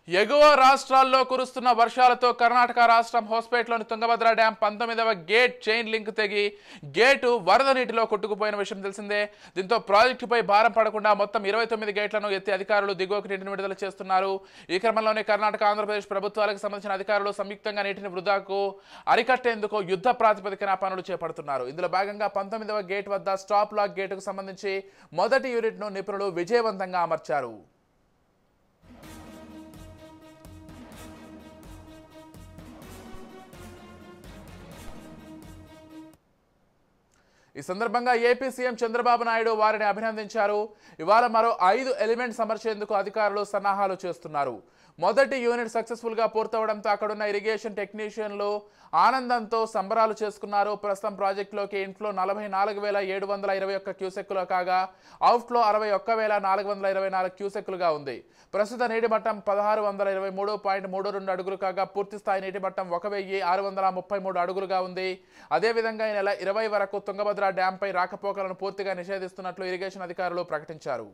ఎగువ రాష్ట్రాల్లో కురుస్తున్న వర్షాలతో కర్ణాటక రాష్ట్రం హోస్పేట్లోని తుంగభద్ర డ్యాం 19వ గేట్ చైన్ లింక్ తెగి గేటు వరద నీటిలో కొట్టుకుపోయిన విషయం తెలిసిందే. దీంతో ప్రాజెక్టుపై భారం పడకుండా మొత్తం 29 గేట్లను ఎత్తి అధికారులు దిగువకు నీటిని విడుదల చేస్తున్నారు. ఈ క్రమంలోనే కర్ణాటక ఆంధ్రప్రదేశ్ ప్రభుత్వాలకు సంబంధించిన అధికారులు సంయుక్తంగా నీటిని వృధాకు అరికట్టేందుకు యుద్ధ ప్రాతిపదికన పనులు చేపడుతున్నారు. ఇందులో భాగంగా 19వ గేట్ వద్ద స్టాప్ లాక్ గేటుకు సంబంధించి మొదటి యూనిట్ను నిపుణులు విజయవంతంగా అమర్చారు. ఈ సందర్భంగా ఏపీ సీఎం చంద్రబాబు నాయుడు వారిని అభినందించారు. ఇవాళ మరో 5 ఎలిమెంట్స్ అమర్చేందుకు అధికారులు సన్నాహాలు చేస్తున్నారు. మొదటి యూనిట్ సక్సెస్ఫుల్ గా పూర్తవడంతో అక్కడున్న ఇరిగేషన్ టెక్నీషియన్లు ఆనందంతో సంబరాలు చేసుకున్నారు. ప్రస్తుతం ప్రాజెక్టులోకి ఇన్ఫ్లో 44,721 క్యూసెక్కులు కాగా అవుట్ఫ్లో 61,424 క్యూసెక్కులుగా ఉంది. ప్రస్తుత నీటి మట్టం 1,623.32 అడుగులు కాగా పూర్తి స్థాయి నీటి మట్టం 1,633 అడుగులుగా ఉంది. అదేవిధంగా ఈ నెల 20 వరకు తుంగభద్ర డ్యాంపై రాకపోకలను పూర్తిగా నిషేధిస్తున్నట్లు ఇరిగేషన్ అధికారులు ప్రకటించారు.